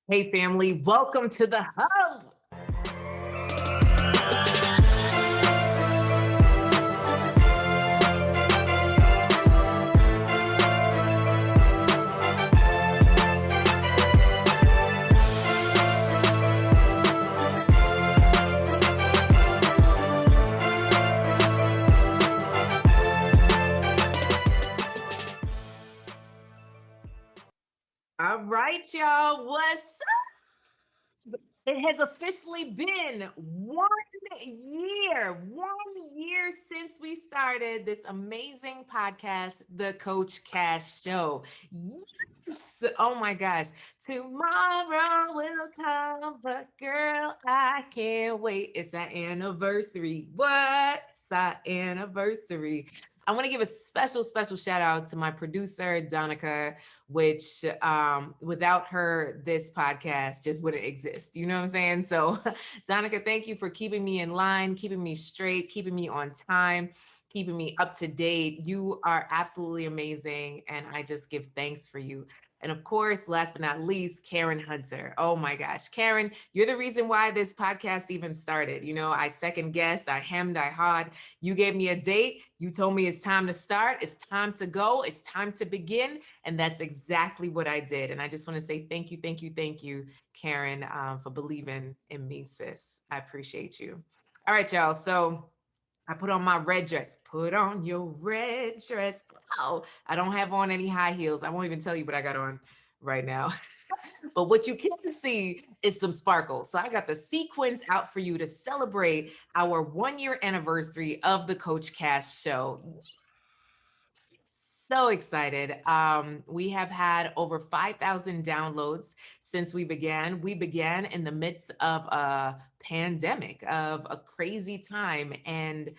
Hey, family, welcome to the hub. All right, y'all, what's up? It has officially been 1 year since we started this amazing podcast, The Coach Cash Show. Yes. Oh my gosh. Tomorrow will come, but girl, I can't wait. It's our anniversary. What? It's our anniversary. I want to give a special shout out to my producer, Donica, which without her, this podcast just wouldn't exist. You know what I'm saying? So, Donica, thank you for keeping me in line, keeping me straight, keeping me on time, keeping me up to date. You are absolutely amazing. And I just give thanks for you. And of course, last but not least, Karen Hunter. Oh my gosh, Karen, you're the reason why this podcast even started. You know, I second guessed, I hemmed, I hawed. You gave me a date. You told me it's time to start. It's time to go. It's time to begin. And that's exactly what I did. And I just want to say thank you, Karen, for believing in me, sis. I appreciate you. All right, y'all. So I put on my red dress. Put on your red dress. Oh, I don't have on any high heels. I won't even tell you what I got on right now. But what you can see is some sparkles. So I got the sequins out for you to celebrate our 1 year anniversary of the Coach Cash Show. So excited. We have had over 5,000 downloads since we began. We began in the midst of a pandemic, of a crazy time. And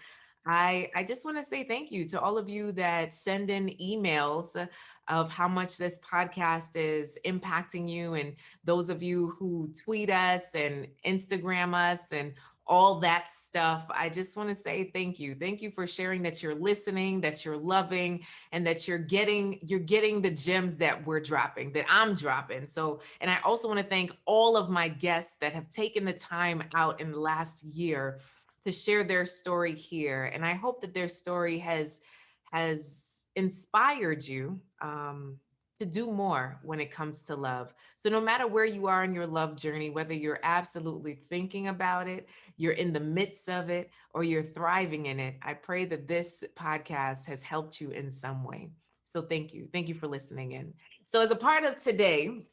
I just want to say thank you to all of you that send in emails of how much this podcast is impacting you, and those of you who tweet us and Instagram us and all that stuff. I just want to say thank you. Thank you for sharing that you're listening, that you're loving, and that you're getting the gems that we're dropping, that I'm dropping. So, and I also want to thank all of my guests that have taken the time out in the last year to share their story here. And I hope that their story has inspired you to do more when it comes to love. So no matter where you are in your love journey, whether you're absolutely thinking about it, you're in the midst of it, or you're thriving in it, I pray that this podcast has helped you in some way. So thank you. Thank you for listening in. So as a part of today,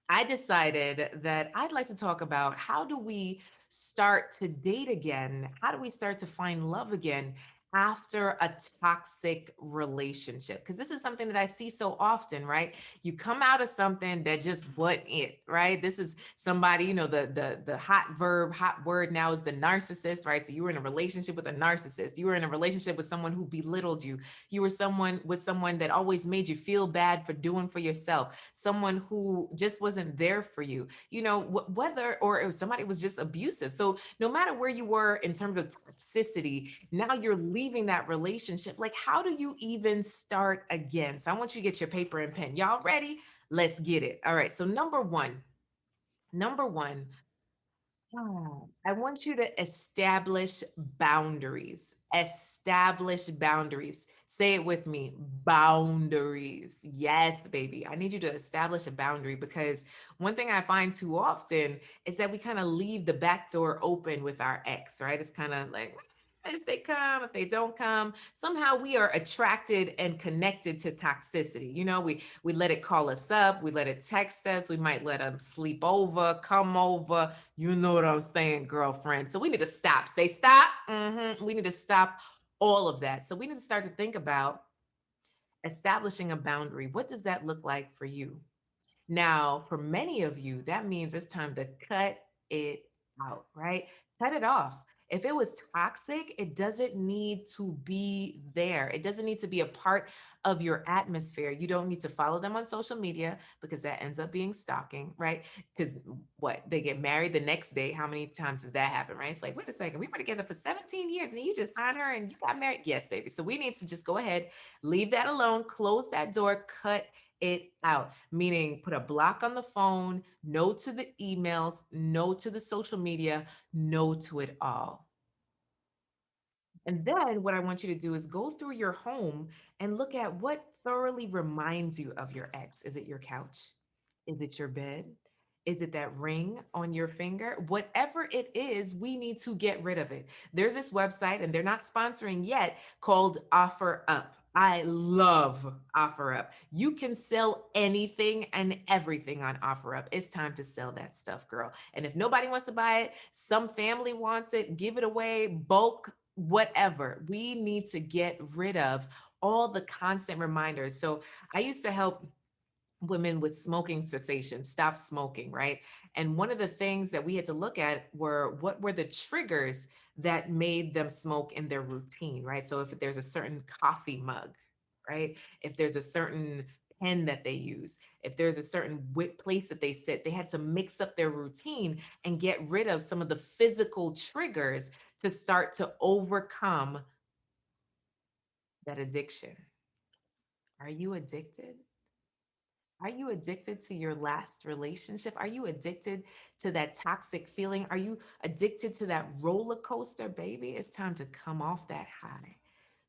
I decided that I'd like to talk about how do we start to date again? How do we start to find love again after a toxic relationship? Because this is something that I see so often, right? You come out of something that just wasn't it, right? This is somebody, the hot verb, hot word now is the narcissist, right? So you were in a relationship with a narcissist. You were in a relationship with someone who belittled you. You were someone that always made you feel bad for doing for yourself, someone who just wasn't there for you, whether or if somebody was just abusive. So no matter where you were in terms of toxicity, now you're leaving that relationship. Like, how do you even start again? So I want you to get your paper and pen. Y'all ready? Let's get it. All right. So number one, I want you to establish boundaries. Establish boundaries. Say it with me. Boundaries. Yes, baby. I need you to establish a boundary, because one thing I find too often is that we kind of leave the back door open with our ex, right? It's kind of like, if they come, if they don't come, somehow we are attracted and connected to toxicity. We let it call us up, we let it text us, we might let them sleep over, come over. You know what I'm saying, girlfriend. So we need to stop. Say stop. We need to stop all of that. So we need to start to think about establishing a boundary. What does that look like for you? Now, for many of you, that means it's time to cut it out, right? Cut it off. If it was toxic, it doesn't need to be there. It doesn't need to be a part of your atmosphere. You don't need to follow them on social media, because that ends up being stalking, right? Because what? They get married the next day. How many times does that happen, right? It's like, wait a second, we were together for 17 years and you just signed her and you got married. Yes, baby. So we need to just go ahead, leave that alone, close that door, cut it out, meaning put a block on the phone, no to the emails, no to the social media, no to it all. And then what I want you to do is go through your home and look at what thoroughly reminds you of your ex. Is it your couch? Is it your bed? Is it that ring on your finger? Whatever it is, we need to get rid of it. There's this website, and they're not sponsoring yet, called Offer Up. I love Offer Up. You can sell anything and everything on Offer Up. It's time to sell that stuff, girl. And if nobody wants to buy it, some family wants it, give it away, bulk, whatever. We need to get rid of all the constant reminders. So I used to help women with smoking cessation, stop smoking, right? And one of the things that we had to look at were what were the triggers that made them smoke in their routine, right? So if there's a certain coffee mug, right? If there's a certain pen that they use, if there's a certain place that they sit, they had to mix up their routine and get rid of some of the physical triggers to start to overcome that addiction. Are you addicted? Are you addicted to your last relationship? Are you addicted to that toxic feeling? Are you addicted to that roller coaster, baby? It's time to come off that high.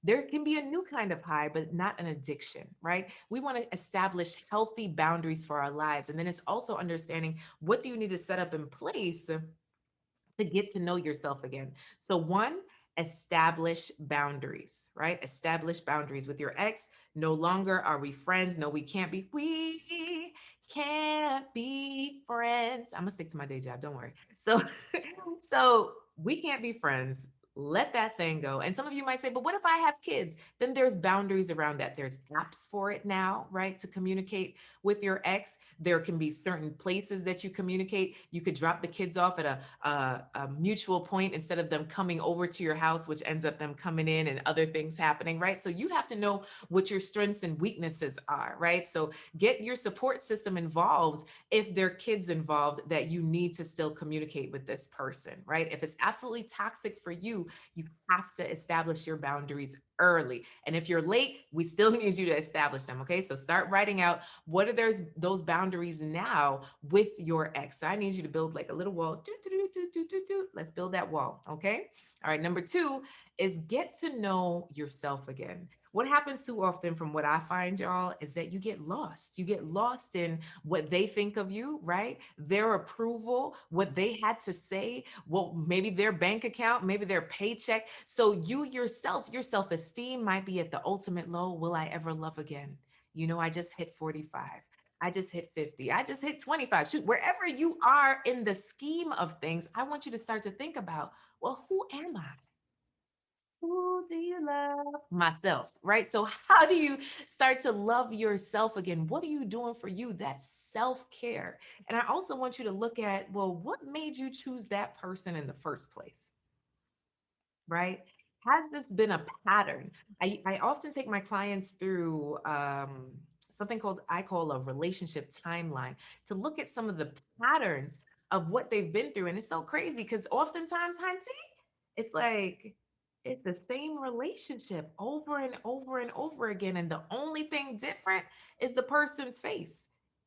There can be a new kind of high, but not an addiction, right? We want to establish healthy boundaries for our lives. And then it's also understanding what do you need to set up in place to get to know yourself again. So, one, establish boundaries, right? Establish boundaries with your ex. No longer are we friends. No, we can't be. We can't be friends. I'm gonna stick to my day job. Don't worry. So, so we can't be friends. Let that thing go. And some of you might say, but what if I have kids? Then there's boundaries around that. There's apps for it now, right? To communicate with your ex. There can be certain places that you communicate. You could drop the kids off at a mutual point instead of them coming over to your house, which ends up them coming in and other things happening, right? So you have to know what your strengths and weaknesses are, right? So get your support system involved if there are kids involved that you need to still communicate with this person, right? If it's absolutely toxic for you have to establish your boundaries early. And if you're late, we still need you to establish them. Okay. So start writing out what are those boundaries now with your ex. So I need you to build like a little wall. Do, do, do, do, do, do, do. Let's build that wall. Okay. All right. Number two is get to know yourself again. What happens too often from what I find, y'all, is that you get lost. You get lost in what they think of you, right? Their approval, what they had to say, well, maybe their bank account, maybe their paycheck. So you yourself, your self-esteem might be at the ultimate low. Will I ever love again? You know, I just hit 45. I just hit 50. I just hit 25. Shoot, wherever you are in the scheme of things, I want you to start to think about, well, who am I? Who do you love? Myself, right? So, how do you start to love yourself again? What are you doing for you? That self care. And I also want you to look at, well, what made you choose that person in the first place? Right? Has this been a pattern? I often take my clients through something called I call a relationship timeline to look at some of the patterns of what they've been through. And it's so crazy because oftentimes, Hunty, it's like it's the same relationship over and over and over again. And the only thing different is the person's face,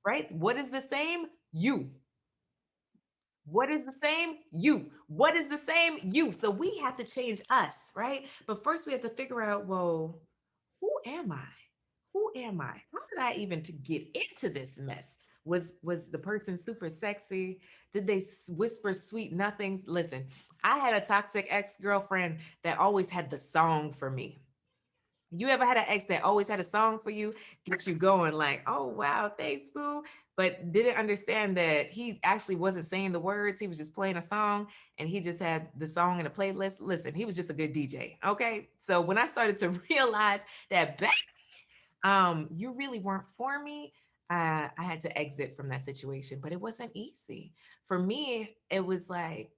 right? What is the same? You. What is the same? You. What is the same? You. So we have to change us, right? But first we have to figure out, well, who am I? Who am I? How did I even to get into this mess? Was the person super sexy? Did they whisper sweet nothing? Listen, I had a toxic ex-girlfriend that always had the song for me. You ever had an ex that always had a song for you, get you going like, oh wow, thanks, boo, but didn't understand that he actually wasn't saying the words. He was just playing a song and he just had the song in a playlist. Listen, he was just a good DJ. Okay. So when I started to realize that you really weren't for me. I had to exit from that situation, but it wasn't easy. For me, it was like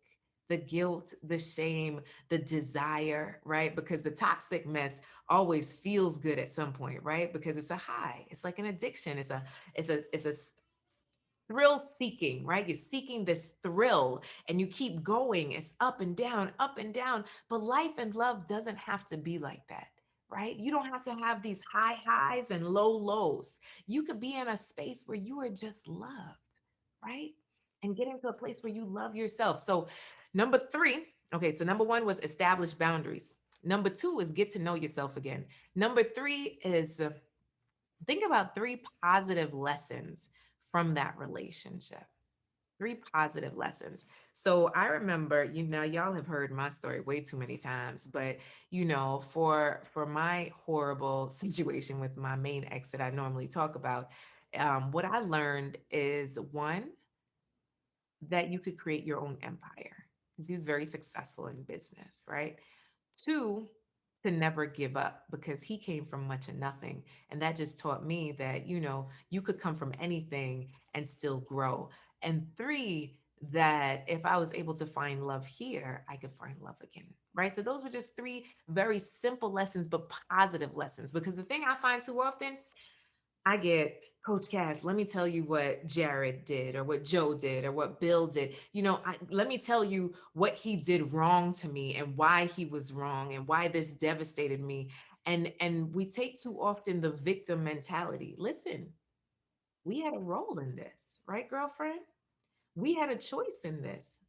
the guilt, the shame, the desire, right? Because the toxic mess always feels good at some point, right? Because it's a high. It's like an addiction. It's a thrill seeking, right? You're seeking this thrill and you keep going. It's up and down, up and down. But life and love doesn't have to be like that, right? You don't have to have these high highs and low lows. You could be in a space where you are just loved, right? And get into a place where you love yourself. So, number three, okay, so number one was establish boundaries. Number two is get to know yourself again. Number three is think about three positive lessons from that relationship. Three positive lessons. So I remember, y'all have heard my story way too many times, but for my horrible situation with my main ex that I normally talk about, what I learned is one, that you could create your own empire because he was very successful in business, right? Two, to never give up because he came from much of nothing. And that just taught me that, you could come from anything and still grow. And three, that if I was able to find love here, I could find love again. Right. So those were just three very simple lessons, but positive lessons. Because the thing I find too often, I get, Coach Cass, let me tell you what Jared did or what Joe did or what Bill did. Let me tell you what he did wrong to me and why he was wrong and why this devastated me. And we take too often the victim mentality. Listen, we had a role in this, right, girlfriend? We had a choice in this.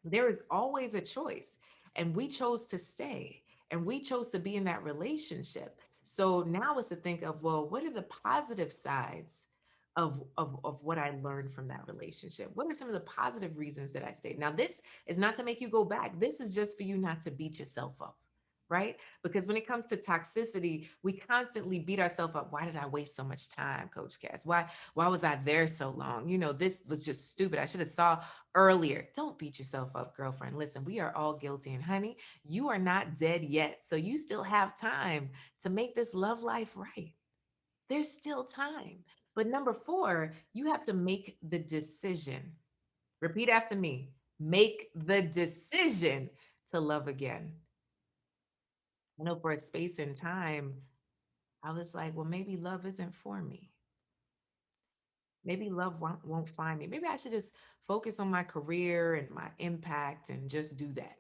There is always a choice. And we chose to stay and we chose to be in that relationship. So now it's to think of, well, what are the positive sides of what I learned from that relationship? What are some of the positive reasons that I stayed? Now, this is not to make you go back. This is just for you not to beat yourself up. Right? Because when it comes to toxicity, we constantly beat ourselves up. Why did I waste so much time, Coach Cass? Why was I there so long? This was just stupid. I should have saw earlier. Don't beat yourself up, girlfriend. Listen, we are all guilty. And honey, you are not dead yet. So you still have time to make this love life right. There's still time. But number four, you have to make the decision. Repeat after me. Make the decision to love again. I know for a space and time, I was like, well, maybe love isn't for me. Maybe love won't find me. Maybe I should just focus on my career and my impact and just do that.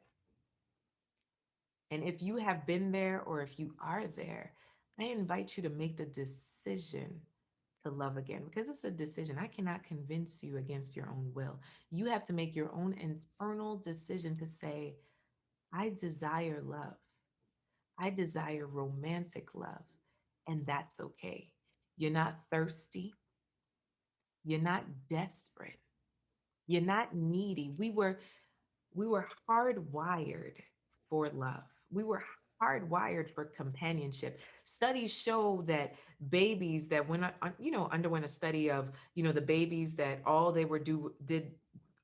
And if you have been there or if you are there, I invite you to make the decision to love again because it's a decision. I cannot convince you against your own will. You have to make your own internal decision to say, I desire love. I desire romantic love. And that's okay. You're not thirsty. You're not desperate. You're not needy. We were hardwired for love. We were hardwired for companionship. Studies show that babies that underwent a study of, the babies that all they were did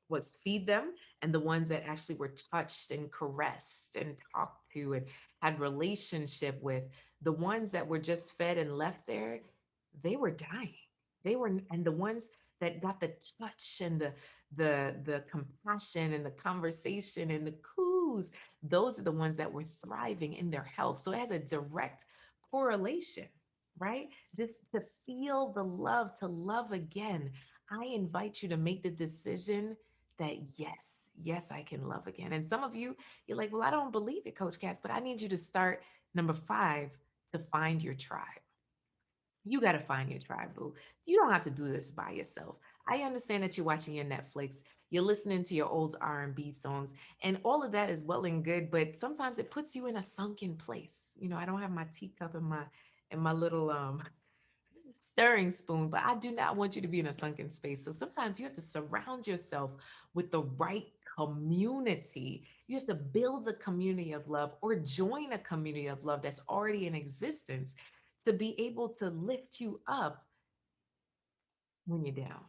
was feed them, and the ones that actually were touched and caressed and talked to and had relationship with, the ones that were just fed and left there, they were dying. And the ones that got the touch and the compassion and the conversation and the coos, those are the ones that were thriving in their health. So it has a direct correlation, right? Just to feel the love, to love again. I invite you to make the decision that yes, I can love again. And some of you, you're like, well, I don't believe it, Coach Cass, but I need you to start number five, to find your tribe. You got to find your tribe, boo. You don't have to do this by yourself. I understand that you're watching your Netflix, you're listening to your old R&B songs, and all of that is well and good, but sometimes it puts you in a sunken place. I don't have my teacup and my little stirring spoon, but I do not want you to be in a sunken space. So sometimes you have to surround yourself with the right community. You have to build a community of love or join a community of love that's already in existence to be able to lift you up when you're down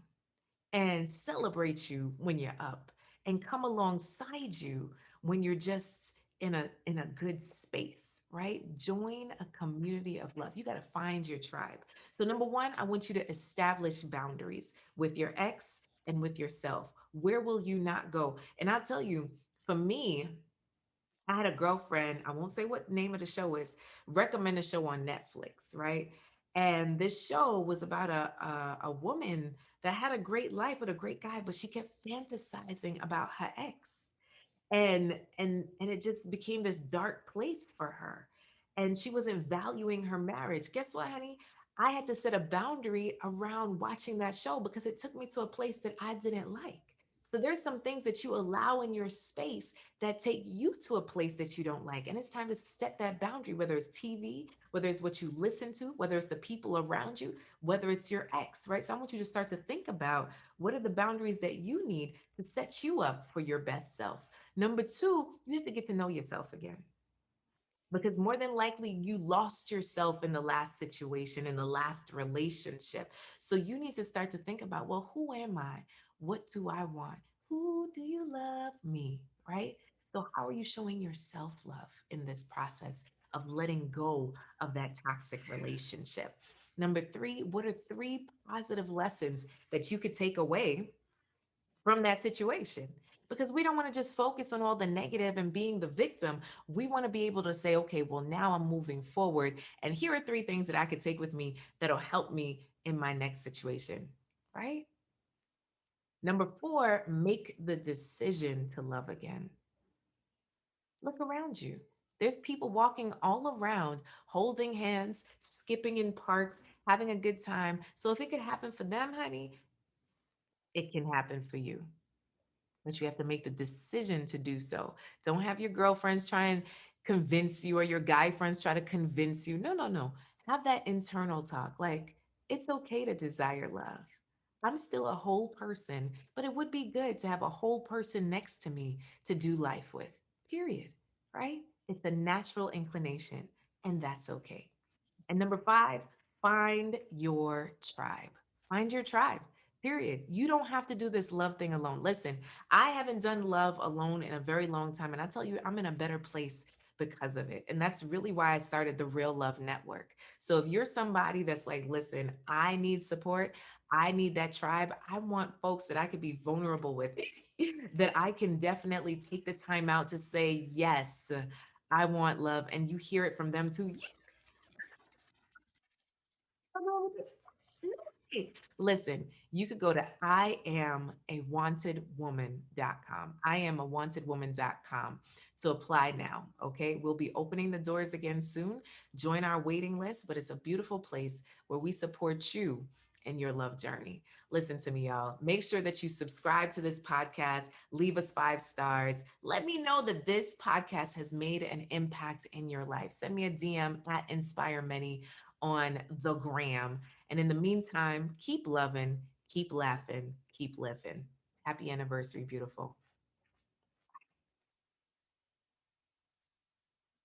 and celebrate you when you're up and come alongside you when you're just in a good space, right? Join a community of love. You got to find your tribe. So number one, I want you to establish boundaries with your ex and with yourself. Where will you not go? And I'll tell you, for me, I had a girlfriend, I won't say what name of the show is, recommend a show on Netflix, right? And this show was about a woman that had a great life with a great guy, but she kept fantasizing about her ex. And it just became this dark place for her. and she wasn't valuing her marriage. Guess what, honey? I had to set a boundary around watching that show because it took me to a place that I didn't like. So there's some things that you allow in your space that take you to a place that you don't like. And it's time to set that boundary, whether it's TV, whether it's what you listen to, whether it's the people around you, whether it's your ex, right? So I want you to start to think about what are the boundaries that you need to set you up for your best self. Number two, you have to get to know yourself again, because more than likely you lost yourself in the last situation, in the last relationship. So you need to start to think about, well, who am I? What do I want? Who do you love? Me, right? So how are you showing your self-love in this process of letting go of that toxic relationship? Number three, what are three positive lessons that you could take away from that situation? Because we don't want to just focus on all the negative and being the victim. We want to be able to say, okay, well, now I'm moving forward. And here are three things that I could take with me that'll help me in my next situation, right? Number four, make the decision to love again. Look around you. There's people walking all around, holding hands, skipping in parks, having a good time. So if it could happen for them, honey, it can happen for you. But you have to make the decision to do so. Don't have your girlfriends try and convince you or your guy friends try to convince you. No, no, no. Have that internal talk. Like, it's okay to desire love. I'm still a whole person, but it would be good to have a whole person next to me to do life with, period. Right? It's a natural inclination, and that's okay. And number five, find your tribe. Find your tribe, period. You don't have to do this love thing alone. Listen, I haven't done love alone in a very long time. And I tell you, I'm in a better place because of it. And that's really why I started the Real Love Network. So if you're somebody that's like, listen, I need support, I need that tribe, I want folks that I could be vulnerable with, that I can definitely take the time out to say, yes, I want love. And you hear it from them too. Wrong with this? Hey, listen, you could go to iamawantedwoman.com. Iamawantedwoman.com to apply now. Okay. We'll be opening the doors again soon. Join our waiting list, but it's a beautiful place where we support you in your love journey. Listen to me, y'all. Make sure that you subscribe to this podcast, leave us 5 stars. Let me know that this podcast has made an impact in your life. Send me a DM at Inspire Many on the gram. And in the meantime, keep loving, keep laughing, keep living. Happy anniversary, beautiful.